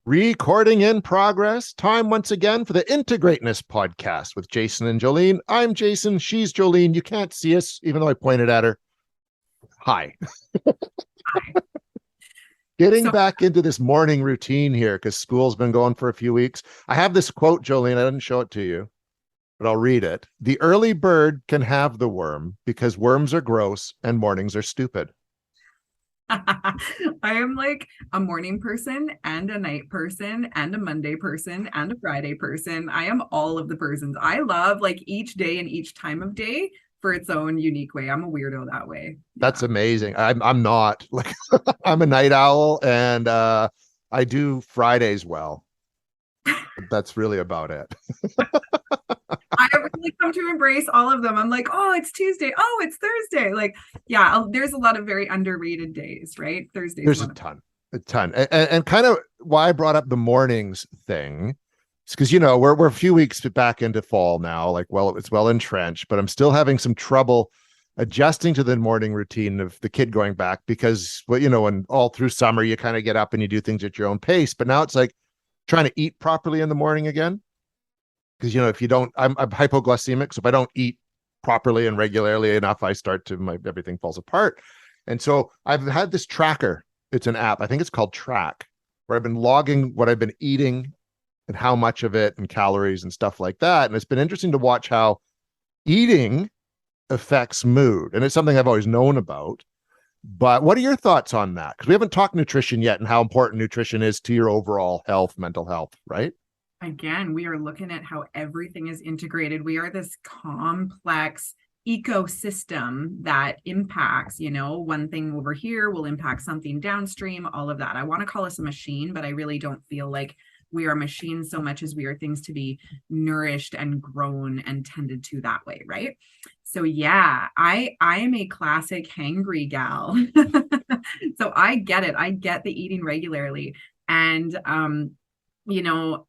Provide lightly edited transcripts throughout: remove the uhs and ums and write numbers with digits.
Recording in progress. Time once again for the Integrateness podcast with Jason and Jolene. I'm Jason. She's Jolene. You can't see us, even though I pointed at her. Hi. Getting So back into this morning routine here because school's been going for a few weeks. I have this quote, Jolene. I didn't show it to you, but I'll read it. The early bird can have the worm because worms are gross and mornings are stupid. I am like a morning person and a night person and a Monday person and a Friday person. I am all of the persons. I love like each day and each time of day for its own unique way. I'm a weirdo that way. That's Yeah. amazing. I'm not like I'm a night owl and I do Fridays well. That's really about it. I have really come to embrace all of them. I'm like, oh, it's Tuesday. Oh, it's Thursday. Like, yeah, there's a lot of very underrated days, right? Thursday's There's one of a ton, and kind of why I brought up the mornings thing. It's because we're a few weeks back into fall now. Like, well, it's well entrenched, but I'm still having some trouble adjusting to the morning routine of the kid going back because, well, and all through summer you kind of get up and you do things at your own pace. But now it's like trying to eat properly in the morning again. Because if you don't, I'm hypoglycemic, so if I don't eat properly and regularly enough, I start to everything falls apart. And so I've had this tracker. It's an app. I think it's called Track, where I've been logging what I've been eating and how much of it and calories and stuff like that. And it's been interesting to watch how eating affects mood. And it's something I've always known about. But what are your thoughts on that? Because we haven't talked nutrition yet and how important nutrition is to your overall health, mental health, right? Again, we are looking at how everything is integrated. We are this complex ecosystem that impacts, one thing over here will impact something downstream, all of that. I want to call us a machine, but I really don't feel like we are machines so much as we are things to be nourished and grown and tended to that way, right? So yeah, I am a classic hangry gal. So I get it. I get the eating regularly. And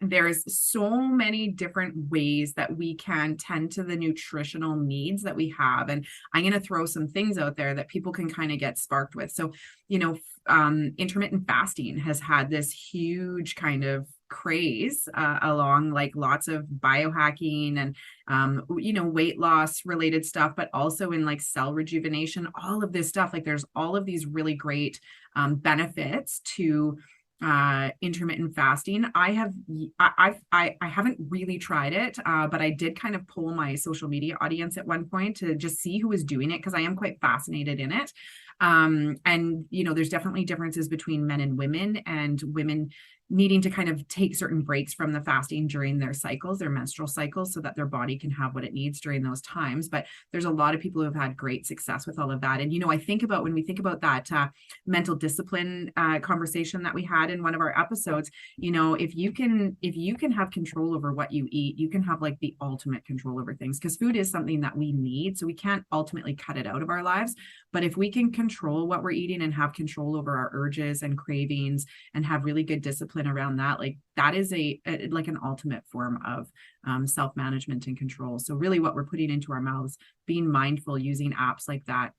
there's so many different ways that we can tend to the nutritional needs that we have. And I'm going to throw some things out there that people can kind of get sparked with. So, intermittent fasting has had this huge kind of craze along like lots of biohacking and weight loss related stuff, but also in like cell rejuvenation, all of this stuff. Like there's all of these really great benefits to intermittent fasting. I haven't really tried it, but I did kind of poll my social media audience at one point to just see who was doing it because I am quite fascinated in it. And there's definitely differences between men and women needing to kind of take certain breaks from the fasting during their cycles, their menstrual cycles, so that their body can have what it needs during those times. But there's a lot of people who have had great success with all of that. And, I think about when we think about that mental discipline conversation that we had in one of our episodes, if you can have control over what you eat, you can have like the ultimate control over things because food is something that we need. So we can't ultimately cut it out of our lives. But if we can control what we're eating and have control over our urges and cravings and have really good discipline around that, like that is like an ultimate form of self-management and control. So really what we're putting into our mouths, being mindful, using apps like that,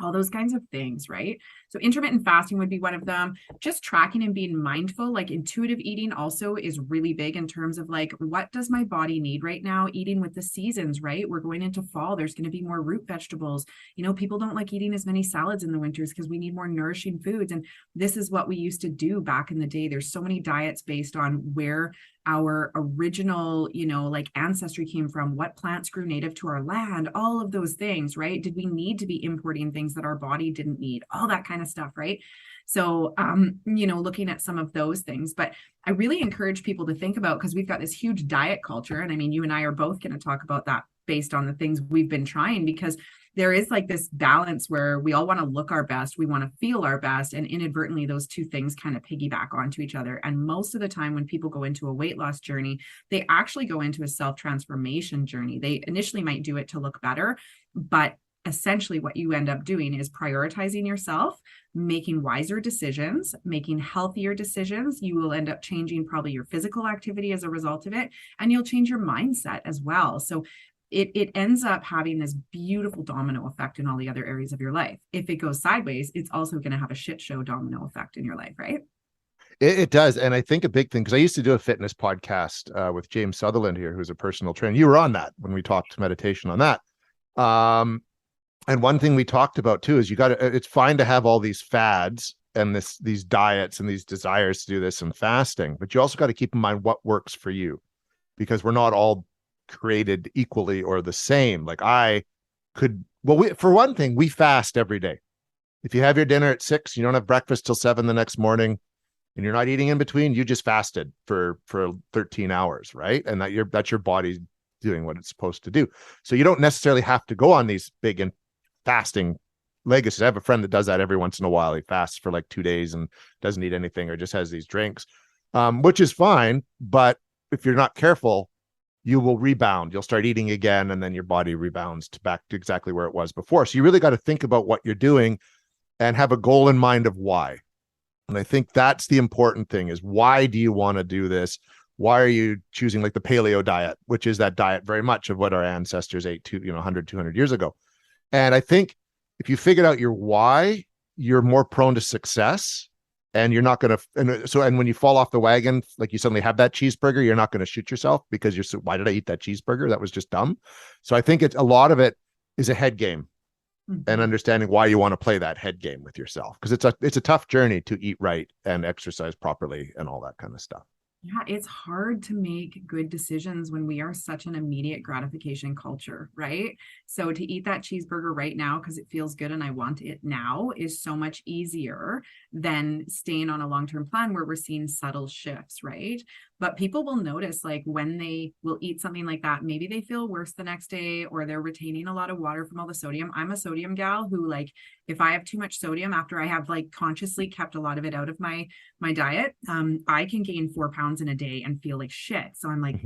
all those kinds of things, right? So intermittent fasting would be one of them. Just tracking and being mindful, like intuitive eating also is really big in terms of like, what does my body need right now? Eating with the seasons, right? We're going into fall. There's going to be more root vegetables. People don't like eating as many salads in the winters because we need more nourishing foods. And this is what we used to do back in the day. There's so many diets based on where our original, like ancestry came from, what plants grew native to our land, all of those things, right? Did we need to be importing things that our body didn't need? All that kind of stuff, right? So, looking at some of those things, but I really encourage people to think about, because we've got this huge diet culture. And I mean, you and I are both going to talk about that based on the things we've been trying, because there is like this balance where we all want to look our best, we want to feel our best, and inadvertently those two things kind of piggyback onto each other. And most of the time when people go into a weight loss journey, they actually go into a self-transformation journey. They initially might do it to look better, but essentially what you end up doing is prioritizing yourself, making wiser decisions, making healthier decisions. You will end up changing probably your physical activity as a result of it, and you'll change your mindset as well. So it ends up having this beautiful domino effect in all the other areas of your life. If it goes sideways, it's also going to have a shit show domino effect in your life, right? It does. And I think a big thing, because I used to do a fitness podcast with James Sutherland here, who's a personal trainer. You were on that when we talked meditation on that. Um, and one thing we talked about too is it's fine to have all these fads and these diets and these desires to do this and fasting, but you also got to keep in mind what works for you, because we're not all created equally or the same. Like for one thing, we fast every day. If you have your dinner at 6, you don't have breakfast till 7 the next morning, and you're not eating in between, you just fasted for 13 hours, right? And that's your body doing what it's supposed to do. So you don't necessarily have to go on these big and fasting legacies. I have a friend that does that every once in a while. He fasts for like 2 days and doesn't eat anything or just has these drinks, which is fine. But if you're not careful, you will rebound. You'll start eating again, and then your body rebounds back to exactly where it was before. So you really got to think about what you're doing and have a goal in mind of why. And I think that's the important thing, is why do you want to do this? Why are you choosing like the paleo diet, which is that diet very much of what our ancestors ate 100, 200 years ago. And I think if you figured out your why, you're more prone to success, and you're not going to, and when you fall off the wagon, like you suddenly have that cheeseburger, you're not going to shoot yourself because why did I eat that cheeseburger? That was just dumb. So I think a lot of it is a head game, and understanding why you want to play that head game with yourself, because it's a tough journey to eat right and exercise properly and all that kind of stuff. Yeah, it's hard to make good decisions when we are such an immediate gratification culture, right? So to eat that cheeseburger right now because it feels good and I want it now is so much easier than staying on a long-term plan where we're seeing subtle shifts, right? But people will notice, like, when they will eat something like that, maybe they feel worse the next day, or they're retaining a lot of water from all the sodium. I'm a sodium gal who, like, if I have too much sodium after I have like consciously kept a lot of it out of my diet, I can gain 4 pounds in a day and feel like shit. So I'm like,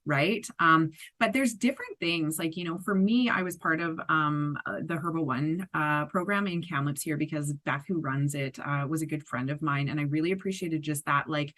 right. But there's different things, like, for me, I was part of the Herbal One program in Kamloops here because Beth, who runs it, was a good friend of mine, and I really appreciated just that, like,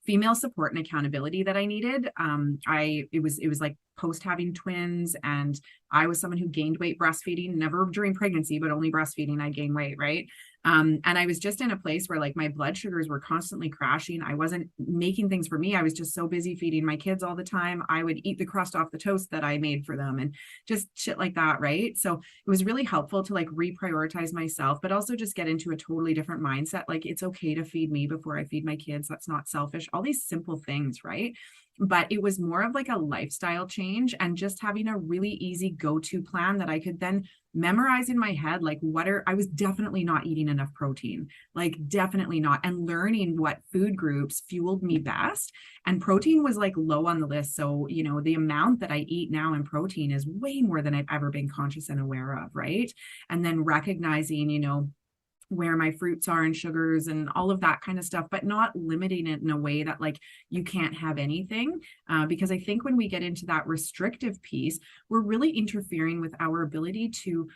female support and accountability that I needed. It was like post having twins, and I was someone who gained weight breastfeeding, never during pregnancy, but only breastfeeding, I gained weight, right? And I was just in a place where, like, my blood sugars were constantly crashing. I wasn't making things for me. I was just so busy feeding my kids all the time. I would eat the crust off the toast that I made for them and just shit like that, right? So it was really helpful to like reprioritize myself, but also just get into a totally different mindset. Like, it's okay to feed me before I feed my kids. That's not selfish. All these simple things, right? But it was more of like a lifestyle change, and just having a really easy go-to plan that I could then memorize in my head. Like, I was definitely not eating enough protein, like definitely not, and learning what food groups fueled me best. And protein was like low on the list. So, the amount that I eat now in protein is way more than I've ever been conscious and aware of, right? And then recognizing, where my fruits are and sugars and all of that kind of stuff, but not limiting it in a way that, like, you can't have anything. Because I think when we get into that restrictive piece, we're really interfering with our ability to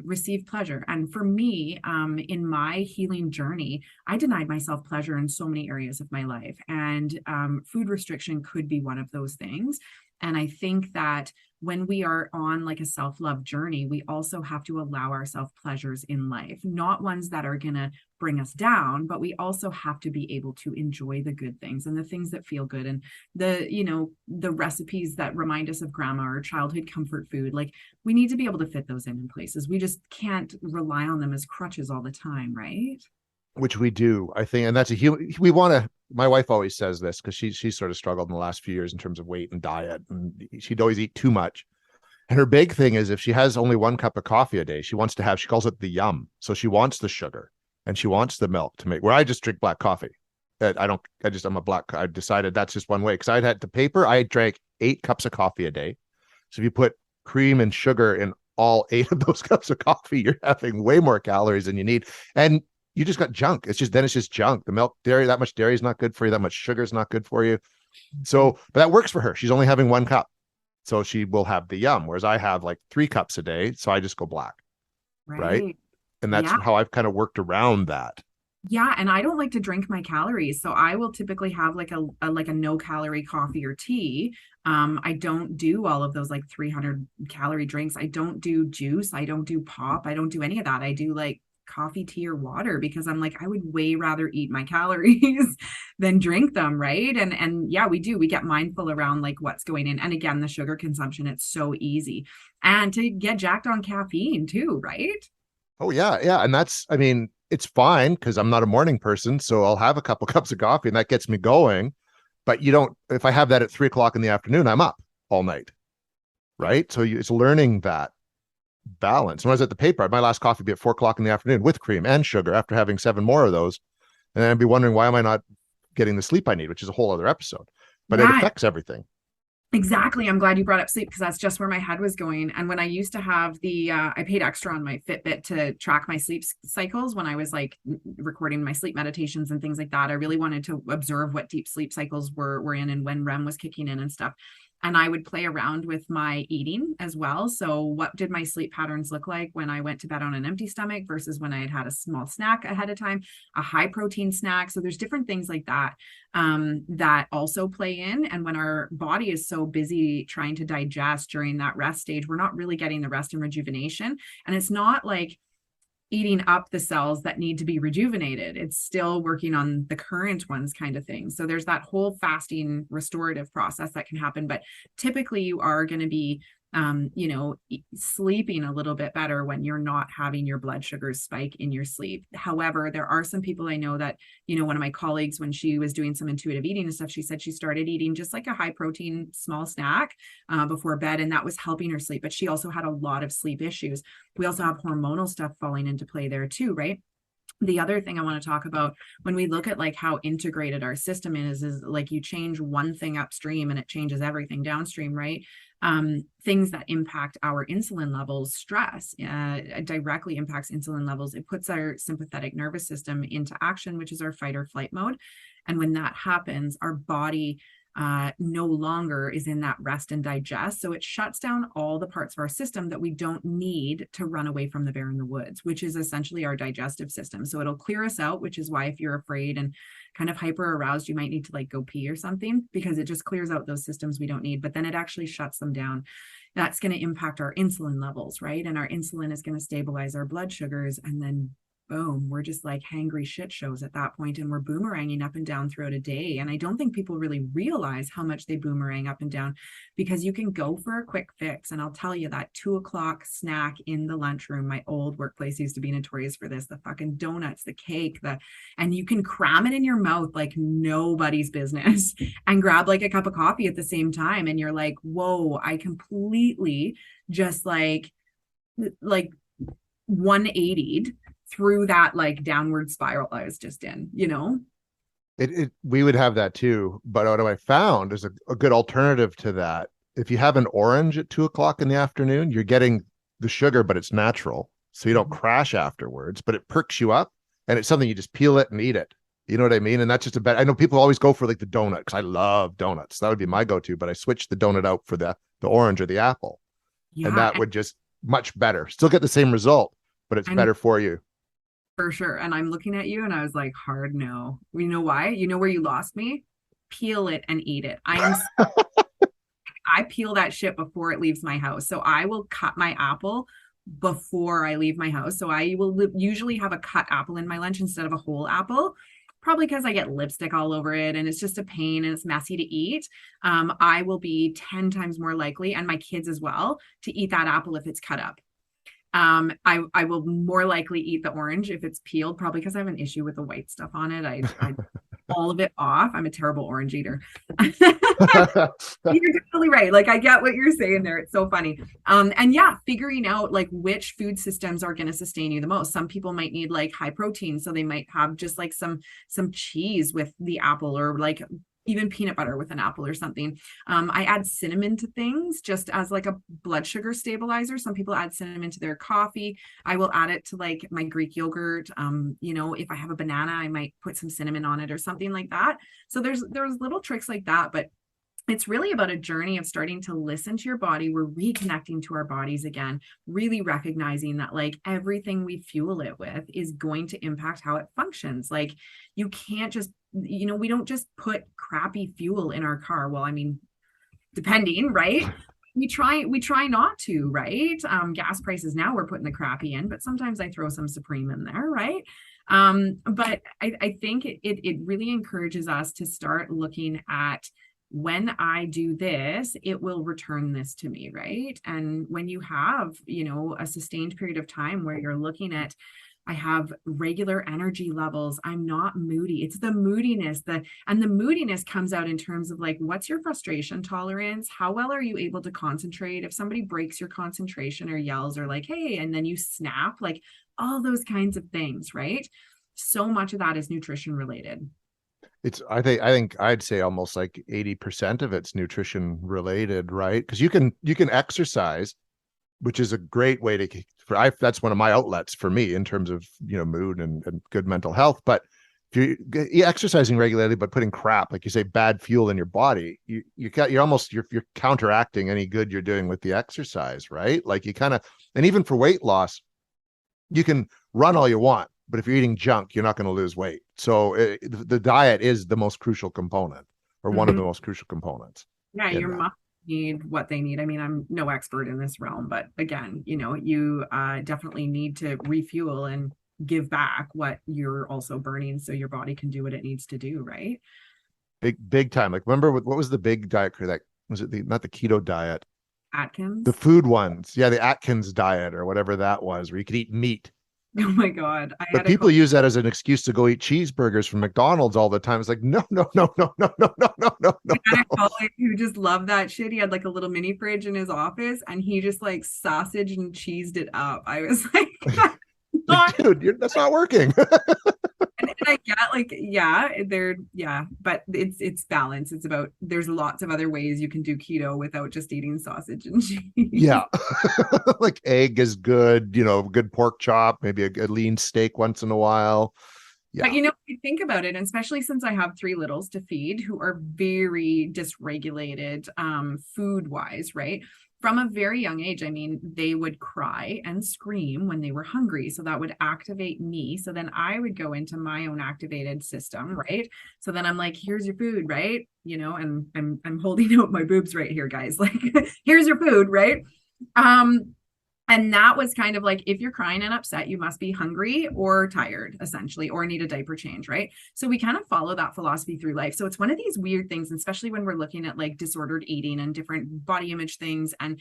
receive pleasure. And for me, in my healing journey, I denied myself pleasure in so many areas of my life. And food restriction could be one of those things. And I think that when we are on like a self-love journey, we also have to allow ourselves pleasures in life, not ones that are going to bring us down, but we also have to be able to enjoy the good things and the things that feel good, and the recipes that remind us of grandma or childhood comfort food. Like, we need to be able to fit those in places. We just can't rely on them as crutches all the time, right? Which we do, I think, and that's we want to. My wife always says this because she's sort of struggled in the last few years in terms of weight and diet, and she'd always eat too much. And her big thing is, if she has only 1 cup of coffee a day, she calls it the yum. So she wants the sugar and she wants the milk to make, where I just drink black coffee. I decided that's just one way, because I drank 8 cups of coffee a day. So if you put cream and sugar in all 8 of those cups of coffee, you're having way more calories than you need. And you just got junk. It's just junk. The milk, dairy, that much dairy is not good for you. That much sugar is not good for you. So, but that works for her. She's only having 1 cup. So she will have the yum, whereas I have like 3 cups a day. So I just go black. Right. And that's how I've kind of worked around that. Yeah, and I don't like to drink my calories, so I will typically have like a no calorie coffee or tea. I don't do all of those like 300 calorie drinks. I don't do juice. I don't do pop. I don't do any of that. I do like coffee, tea, or water, because I'm like, I would way rather eat my calories than drink them, right? And yeah, we get mindful around like what's going in. And again, the sugar consumption, it's so easy. And to get jacked on caffeine too, right? Oh yeah, yeah. And that's, I mean, it's fine because I'm not a morning person. So I'll have a couple cups of coffee and that gets me going. But you don't, if I have that at 3 o'clock in the afternoon, I'm up all night. Right. So it's learning that balance. When I was at the paper, my last coffee would be at 4 o'clock in the afternoon with cream and sugar after having 7 more of those. And then I'd be wondering, why am I not getting the sleep I need, which is a whole other episode. But it Yeah, affects everything. exactly. I'm glad you brought up sleep because that's just where my head was going. And when I used to have I paid extra on my Fitbit to track my sleep cycles when I was like recording my sleep meditations and things like that. I really wanted to observe what deep sleep cycles were in and when REM was kicking in and stuff. And I would play around with my eating as well. So what did my sleep patterns look like when I went to bed on an empty stomach versus when I had had a small snack ahead of time, a high protein snack? So there's different things like that that also play in. And when our body is so busy trying to digest during that rest stage, we're not really getting the rest and rejuvenation. And it's not like eating up the cells that need to be rejuvenated. It's still working on the current ones, kind of thing. So there's that whole fasting restorative process that can happen. But typically you are going to be sleeping a little bit better when you're not having your blood sugars spike in your sleep. However, there are some people I know that, one of my colleagues, when she was doing some intuitive eating and stuff, she said she started eating just like a high protein small snack before bed, and that was helping her sleep. But she also had a lot of sleep issues. We also have hormonal stuff falling into play there too, right? The other thing I want to talk about when we look at like how integrated our system is like you change one thing upstream and it changes everything downstream, right? Things that impact our insulin levels, stress directly impacts insulin levels. It puts our sympathetic nervous system into action, which is our fight or flight mode. And when that happens, our body no longer is in that rest and digest. So it shuts down all the parts of our system that we don't need to run away from the bear in the woods, which is essentially our digestive system. So it'll clear us out, which is why if you're afraid and kind of hyper aroused, you might need to like go pee or something, because it just clears out those systems we don't need, but then it actually shuts them down. That's going to impact our insulin levels, right? And our insulin is going to stabilize our blood sugars, and then boom, we're just like hangry shit shows at that point, and we're boomeranging up and down throughout a day. And I don't think people really realize how much they boomerang up and down, because you can go for a quick fix. And I'll tell you that 2 o'clock snack in the lunchroom, my old workplace used to be notorious for this, the fucking donuts, the cake, and you can cram it in your mouth like nobody's business and grab like a cup of coffee at the same time. And you're like, whoa, I completely just like 180'd through that like downward spiral I was just in. We would have that too. But what I found is a good alternative to that. If you have an orange at 2 o'clock in the afternoon, you're getting the sugar, but it's natural. So you don't crash afterwards, but it perks you up, and it's something you just peel it and eat it. You know what I mean? And that's just I know people always go for like the donut because I love donuts. That would be my go-to, but I switched the donut out for the orange or the apple. And Yeah. that would just much better. Still get the same result, but it's And better for you. for sure. And I'm looking at you and I was like, hard no. You know why? You know where you lost me? Peel it and eat it. I peel that shit before it leaves my house. So I will cut my apple before I leave my house. So I will usually have a cut apple in my lunch instead of a whole apple, probably because I get lipstick all over it and it's just a pain and it's messy to eat. I will be 10 times more likely, and my kids as well, to eat that apple if it's cut up. I will more likely eat the orange if it's peeled, probably because I have an issue with the white stuff on it. I all of it off. I'm a terrible orange eater. You're totally right. Like I get what you're saying there. It's so funny. And yeah, figuring out like which food systems are going to sustain you the most. Some people might need like high protein, so they might have just like some cheese with the apple, or like even peanut butter with an apple or something. I add cinnamon to things just as like a blood sugar stabilizer. Some people add cinnamon to their coffee. I will add it to like my Greek yogurt. If I have a banana, I might put some cinnamon on it or something like that. So there's little tricks like that, but it's really about a journey of starting to listen to your body. We're reconnecting to our bodies again, really recognizing that like everything we fuel it with is going to impact how it functions. Like you can't just, we don't just put crappy fuel in our car. Well, I mean, depending, right? we try not to, right? Gas prices now, we're putting the crappy in, but sometimes I throw some Supreme in there, right? But I think it really encourages us to start looking at, when I do this, it will return this to me, right? And when you have, a sustained period of time where you're looking at, I have regular energy levels. I'm not moody. It's the moodiness, and the moodiness comes out in terms of like, what's your frustration tolerance? How well are you able to concentrate? If somebody breaks your concentration or yells or like, hey, and then you snap, like all those kinds of things, right? So much of that is nutrition related. I think I'd say almost like 80% of it's nutrition related, right? Because you can exercise, which is a great way to that's one of my outlets for me in terms of mood and good mental health. But if you're exercising regularly but putting crap, like you say, bad fuel in your body, you're counteracting any good you're doing with the exercise, right? Like you kind of, and even for weight loss, you can run all you want, but if you're eating junk, you're not going to lose weight. So the diet is the most crucial component, or one of the most crucial components. Yeah, in your that. muscles need what they need. I mean, I'm no expert in this realm, but again, you definitely need to refuel and give back what you're also burning so your body can do what it needs to do, right? Big time. Like, remember what was the big diet that was it? Not the keto diet, the Atkins. food ones. Yeah, the Atkins diet or whatever that was, where you could eat meat. Oh my God. I But had a people use that as an excuse to go eat cheeseburgers from McDonald's all the time. It's like, no, no, no, no, no, no, no, no, no, I no, had a no. colleague who just loved that shit. He had like a little mini fridge in his office and he just like sausage and cheesed it up. I was like, Like, not. dude, that's not working. And I get like, yeah, but it's balance. It's about, there's lots of other ways you can do keto without just eating sausage and cheese. Yeah. Like egg is good, good pork chop, maybe a lean steak once in a while. But Yeah. if you think about it, and especially since I have three littles to feed who are very dysregulated food wise, right? From a very young age, I mean, they would cry and scream when they were hungry. So that would activate me. So then I would go into my own activated system, right? So then I'm like, here's your food, right? And I'm holding out my boobs right here, guys. Like, here's your food, right? Um, and that was kind of like, if you're crying and upset, you must be hungry or tired, essentially, or need a diaper change, right? So we kind of follow that philosophy through life. So it's one of these weird things, especially when we're looking at like disordered eating and different body image things, and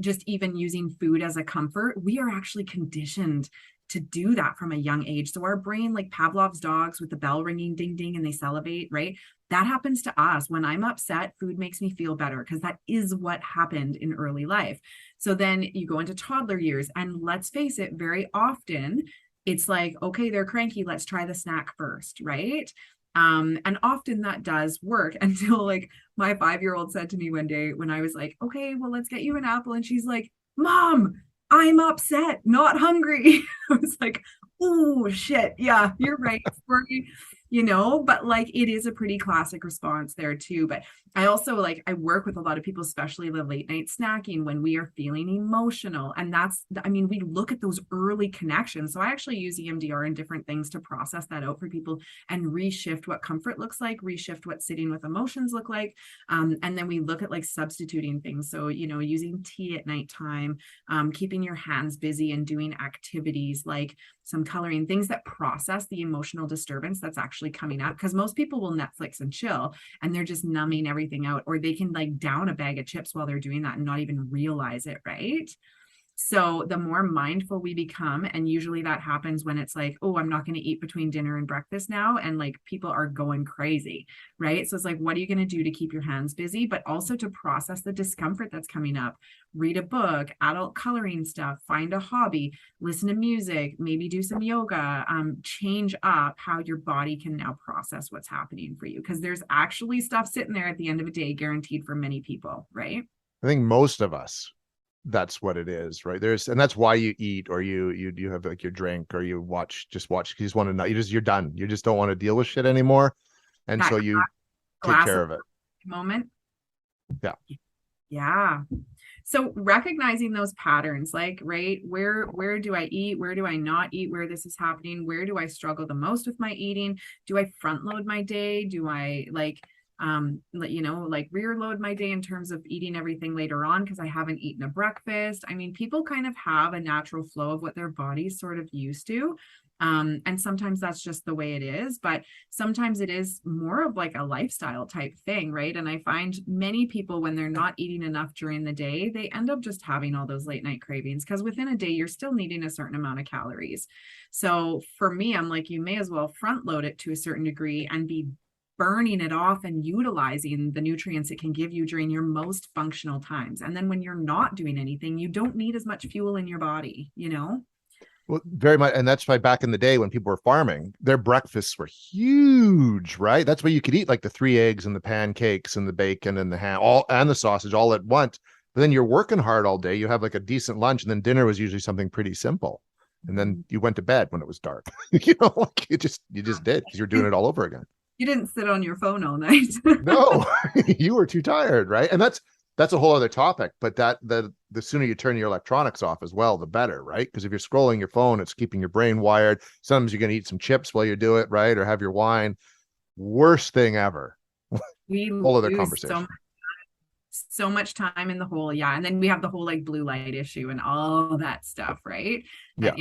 just even using food as a comfort. We are actually conditioned to do that from a young age. So our brain, like Pavlov's dogs with the bell ringing, ding, ding, and they salivate, right? That happens to us. When I'm upset, food makes me feel better because that is what happened in early life. So then you go into toddler years, and let's face it, very often it's like, okay, they're cranky. Let's try the snack first, right? And often that does work until like my 5-year-old said to me one day when I was like, okay, well, let's get you an apple. And she's like, Mom, I'm upset, not hungry. I was like, oh shit. Yeah, you're right. Sorry. But like it is a pretty classic response there too. But I also I work with a lot of people, especially the late night snacking, when we are feeling emotional. And we look at those early connections. So I actually use EMDR and different things to process that out for people and reshift what comfort looks like, reshift what sitting with emotions look like. And then we look at like substituting things. So, using tea at nighttime, keeping your hands busy and doing activities like some coloring, things that process the emotional disturbance that's actually coming up. Because most people will Netflix and chill and they're just numbing everything out, or they can like down a bag of chips while they're doing that and not even realize it, right? So the more mindful we become, and usually that happens when it's like, oh, I'm not going to eat between dinner and breakfast now. And like people are going crazy, right? So it's like, what are you going to do to keep your hands busy, but also to process the discomfort that's coming up? Read a book, adult coloring stuff, find a hobby, listen to music, maybe do some yoga, change up how your body can now process what's happening for you. Because there's actually stuff sitting there at the end of a day, guaranteed for many people, right? I think most of us, that's what it is, right? And that's why you eat, or you have like your drink, or just watch because you just want to know, you're done. You just don't want to deal with shit anymore. And That so you take glass care of of it. moment. Yeah. Yeah. So recognizing those patterns, like, right, where do I eat? Where do I not eat? Where this is happening? Where do I struggle the most with my eating? Do I front load my day? Do I like rear load my day in terms of eating everything later on because I haven't eaten a breakfast. I mean, people kind of have a natural flow of what their body's sort of used to. And sometimes that's just the way it is, but sometimes it is more of like a lifestyle type thing, right? And I find many people, when they're not eating enough during the day, they end up just having all those late night cravings because within a day, you're still needing a certain amount of calories. So for me, I'm like, you may as well front load it to a certain degree and be burning it off and utilizing the nutrients it can give you during your most functional times. And then when you're not doing anything, you don't need as much fuel in your body, you know? Well, very much. And that's why back in the day when people were farming, their breakfasts were huge, right? That's why you could eat like the 3 eggs and the pancakes and the bacon and the ham all and the sausage all at once. But then you're working hard all day. You have like a decent lunch, and then dinner was usually something pretty simple. And then you went to bed when it was dark. Like you just did because you're doing it all over again. You didn't sit on your phone all night. No, you were too tired, right? And that's a whole other topic. But the sooner you turn your electronics off as well, the better, right? Because if you're scrolling your phone, it's keeping your brain wired. Sometimes you're going to eat some chips while you do it, right? Or have your wine. Worst thing ever. We Whole other lose conversation. so much time in the hole. Yeah. And then we have the whole like blue light issue and all that stuff, right? Yeah.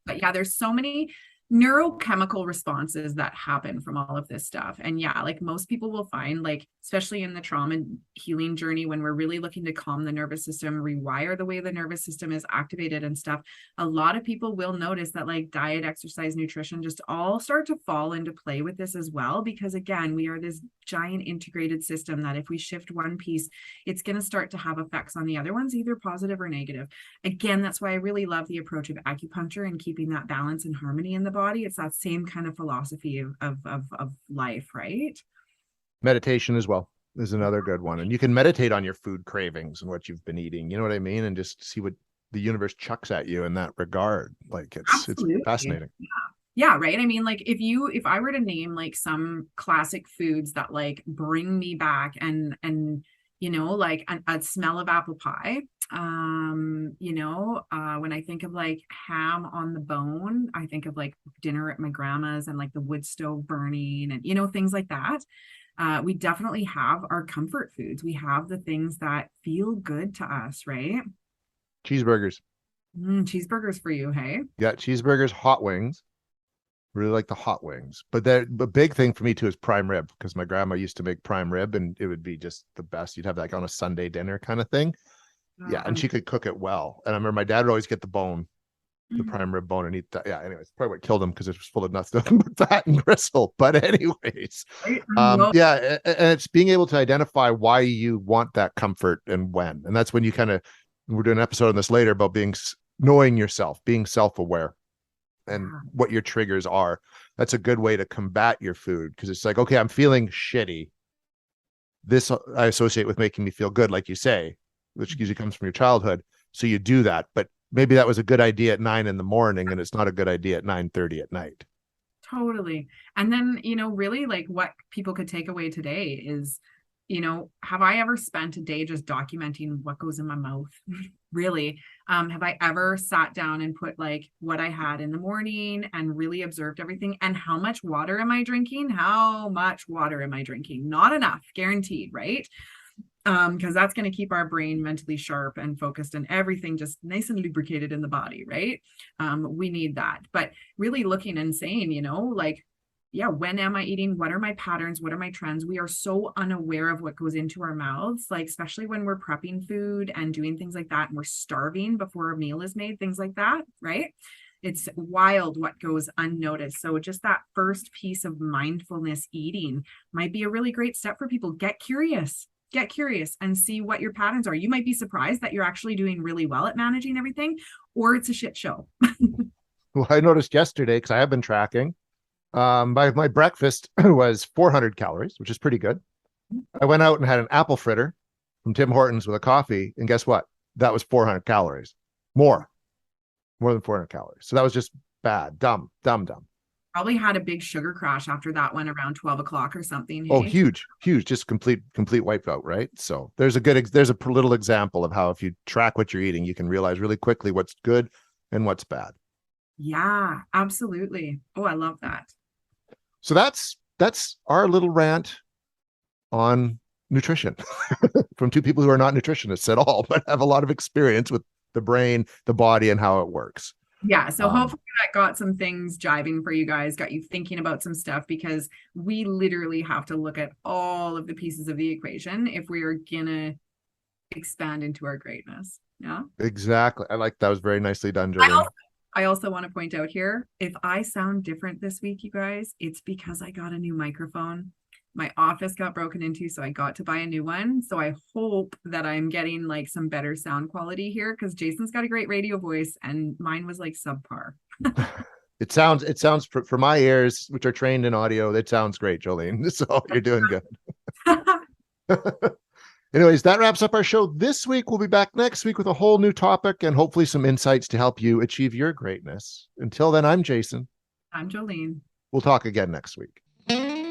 But yeah, there's so many neurochemical responses that happen from all of this stuff. And yeah, like most people will find, like, especially in the trauma healing journey, when we're really looking to calm the nervous system, rewire the way the nervous system is activated and stuff, a lot of people will notice that like diet, exercise, nutrition just all start to fall into play with this as well. Because again, we are this giant integrated system that if we shift one piece, it's going to start to have effects on the other ones, either positive or negative. Again, that's why I really love the approach of acupuncture and keeping that balance and harmony in the body. It's that same kind of philosophy of life, right? Meditation as well is another good one. And you can meditate on your food cravings and what you've been eating. You know what I mean? And just see what the universe chucks at you in that regard. Like it's fascinating. Yeah, right. I mean, like if I were to name like some classic foods that like bring me back and like a smell of apple pie. When I think of like ham on the bone, I think of like dinner at my grandma's and like the wood stove burning and things like that. We definitely have our comfort foods. We have the things that feel good to us, right? Cheeseburgers. Cheeseburgers for you, hey? Yeah, cheeseburgers, hot wings. Really like the hot wings. But the big thing for me too is prime rib, because my grandma used to make prime rib and it would be just the best. You'd have like on a Sunday dinner kind of thing. Yeah, and she could cook it well. And I remember my dad would always get the bone, the prime rib bone, and eat that. Yeah, anyways, probably what killed him because it was full of nothing but fat and gristle. But anyways, yeah, and it's being able to identify why you want that comfort and when. And that's when you kind of, we're doing an episode on this later about knowing yourself, being self-aware and what your triggers are. That's a good way to combat your food, because it's like, okay, I'm feeling shitty. This I associate with making me feel good, like you say, which usually comes from your childhood. So you do that, but maybe that was a good idea at 9 a.m, and it's not a good idea at 9:30 at night. Totally. And then, really like what people could take away today is, have I ever spent a day just documenting what goes in my mouth? Really? Have I ever sat down and put like what I had in the morning and really observed everything? And how much water am I drinking? How much water am I drinking? Not enough, guaranteed, right? Because that's going to keep our brain mentally sharp and focused and everything just nice and lubricated in the body, right? We need that. But really looking and saying, like, yeah, when am I eating? What are my patterns? What are my trends? We are so unaware of what goes into our mouths, like, especially when we're prepping food and doing things like that, and we're starving before a meal is made, things like that, right? It's wild what goes unnoticed. So just that first piece of mindfulness eating might be a really great step for people. Get curious and see what your patterns are. You might be surprised that you're actually doing really well at managing everything, or it's a shit show. Well, I noticed yesterday, because I have been tracking, my breakfast was 400 calories, which is pretty good. I went out and had an apple fritter from Tim Hortons with a coffee, and guess what? That was 400 calories. More than 400 calories. So that was just bad. Dumb. Probably had a big sugar crash after that one around 12 o'clock or something. Hey? Oh, huge, just complete wipeout, right? So there's a little example of how if you track what you're eating, you can realize really quickly what's good and what's bad. Yeah, absolutely. Oh, I love that. So that's our little rant on nutrition from two people who are not nutritionists at all, but have a lot of experience with the brain, the body, and how it works. Yeah, so hopefully that got some things jiving for you guys, got you thinking about some stuff, because we literally have to look at all of the pieces of the equation if we are gonna expand into our greatness. Yeah, exactly. I like that. Was very nicely done, Jolene. I also want to point out here, if I sound different this week, you guys, it's because I got a new microphone. My office got broken into, so I got to buy a new one. So I hope that I'm getting like some better sound quality here, because Jason's got a great radio voice and mine was like subpar. It sounds for my ears, which are trained in audio, it sounds great, Jolene. So you're doing good. Anyways, that wraps up our show this week. We'll be back next week with a whole new topic and hopefully some insights to help you achieve your greatness. Until then, I'm Jason. I'm Jolene. We'll talk again next week.